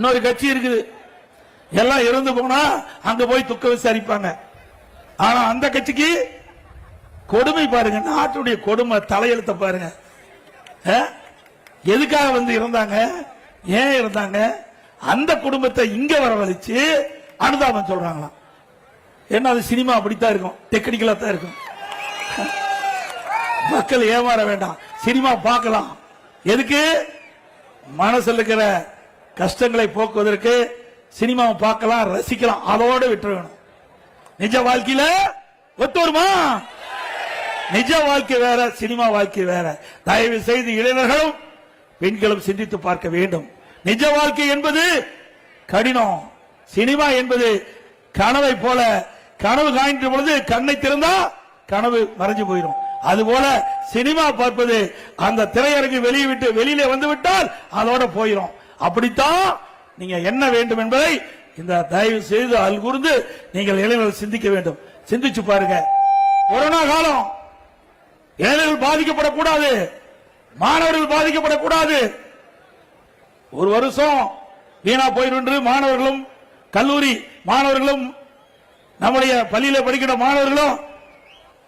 இன்னொரு கட்சி இருக்குது, எல்லாம் இறந்து போனா அங்க போய் துக்க விசாரிப்பாங்க. ஆனா அந்த கட்சிக்கு கொடுமை பாருங்க, நாட்டுடைய கொடுமை தலையெழுத்த பாருங்க. எதுக்காக வந்து இருந்தாங்க, ஏன் இருந்தாங்க, அந்த குடும்பத்தை இங்க வரவழைச்சு அனுதாபம் சொல்றாங்களாம். என்ன அது சினிமா அப்படித்தான் இருக்கும், டெக்னிக்கலா தான் இருக்கும். மக்கள் ஏமாற வேண்டாம், சினிமா பார்க்கலாம். எதுக்கு? மனசில் இருக்கிற கஷ்டங்களை போக்குவதற்கு சினிமாவை பார்க்கலாம், ரசிக்கலாம், அதோட விட்டுற வேணும். நிஜ வாழ்க்கையில ஒத்து வருமா? நிஜ வாழ்க்கை வேற, சினிமா வாழ்க்கை வேற. தயவு செய்து இளைஞர்களும் பெண்களும் சிந்தித்து பார்க்க வேண்டும். நிஜ வாழ்க்கை என்பது கடினம், சினிமா என்பது கனவை போல. கனவு காண்கின்ற பொழுது கண்ணை திறந்தா கனவு மறைஞ்சு போயிடும். அதுபோல சினிமா பார்ப்பது அந்த திரையரங்கு வெளியே விட்டு வெளியிலே வந்து விட்டால் அதோட போயிடும். அப்படித்தான் நீங்க என்ன வேண்டும் என்பதை இந்த தயவு செய்து அல் கூர்ந்து நீங்கள் இளைஞர்கள் சிந்திக்க வேண்டும். சிந்திச்சு பாருங்க. கொரோனா காலம், இளைஞர்கள் பாதிக்கப்படக்கூடாது, மாணவர்கள் பாதிக்கப்படக்கூடாது. ஒரு வருஷம் வீணா போயிருந்து மாணவர்களும் கல்லூரி மாணவர்களும் நம்முடைய பள்ளியில படிக்கிற மாணவர்களும்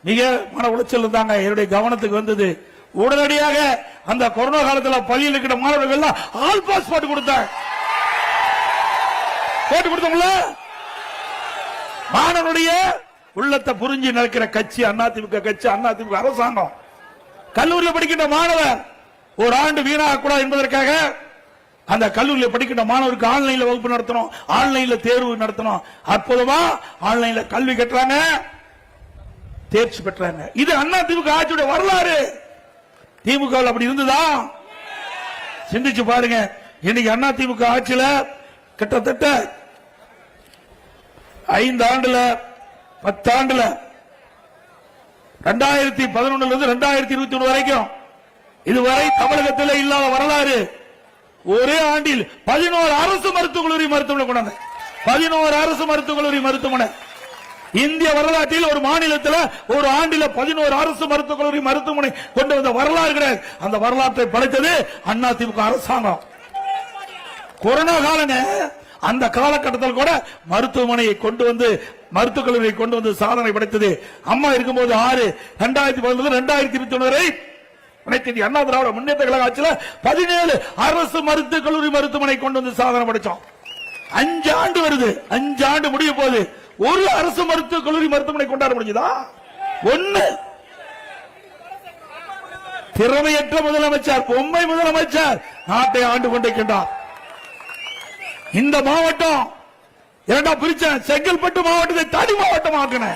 மிக மன உளைச்சல் இருந்தாங்க. என்னுடைய கவனத்துக்கு வந்தது. உடனடியாக அந்த கொரோனா காலத்தில் பள்ளியில் இருக்கிற மாணவர்கள் ஆல் பாஸ் போட்டு கொடுத்தாங்க. போட்டு கொடுத்தோம்ல, மாணவனுடைய உள்ளத்தை புரிஞ்சு நடக்கிற கட்சி அதிமுக கட்சி, அதிமுக அரசாங்கம். கல்லூரியில் படிக்கின்ற மாணவர் ஒரு ஆண்டு வீணாக கூடாது என்பதற்காக அந்த கல்லூரியில் படிக்கின்ற மாணவருக்கு ஆன்லைன்ல வகுப்பு நடத்தணும், ஆன்லைன்ல தேர்வு நடத்தணும். அற்புதமா ஆன்லைன்ல கல்வி கட்டுறாங்க, தேர்ச்சி பெற்றாங்க. இது அதிமுக ஆட்சியுடைய வரலாறு. திமுக அப்படி இருந்ததா? சிந்திச்சு பாருங்க. இன்னைக்கு அதிமுக ஆட்சியில கிட்டத்தட்ட 5 ஆண்டுல 10 ஆண்டுல 2011 இருந்து 2021 வரைக்கும் இதுவரை தமிழகத்தில் இல்லாத வரலாறு. ஒரே ஆண்டில் 11 அரசு மருத்துவக் கல்லூரி மருத்துவமனை கொண்டாங்க. 11 அரசு மருத்துவக் கல்லூரி மருத்துவமனை. இந்திய வரலாற்றில் ஒரு மாநிலத்தில் ஒரு ஆண்டில் 11 அரசு மருத்துவக் கல்லூரி மருத்துவமனை கொண்டு வந்த வரலாறு கிடையாது. அந்த வரலாற்றை படைத்தது அதிமுக அரசாங்கம். கொரோனா காலங்க, அந்த காலகட்டத்தில் கூட மருத்துவமனையை கொண்டு வந்து மருத்துவக் கல்லூரியை கொண்டு வந்து சாதனை படைத்தது. அம்மா இருக்கும்போது 6 2011 2021 வரை அனைத்து இந்திய அண்ணா திராவிட முன்னேற்ற கழக ஆட்சியில் 17 அரசு மருத்துவக் கல்லூரி மருத்துவமனை கொண்டு வந்து சாதனை படைச்சோம். 5 ஆண்டு வருது, 5 ஆண்டு முடிய போது ஒரு அரசு மருத்துவக் கல்லூரி மருத்துவமனை கொண்டாட முடிஞ்சதா? ஒண்ணு. திறமையற்ற முதலமைச்சர், பொம்மை முதலமைச்சர் நாட்டை ஆண்டு கொண்டிருக்கின்றார். இந்த மாவட்டம் இரண்டா பிரிச்ச, செங்கல்பட்டு மாவட்டத்தை தனி மாவட்டம் ஆக்கின.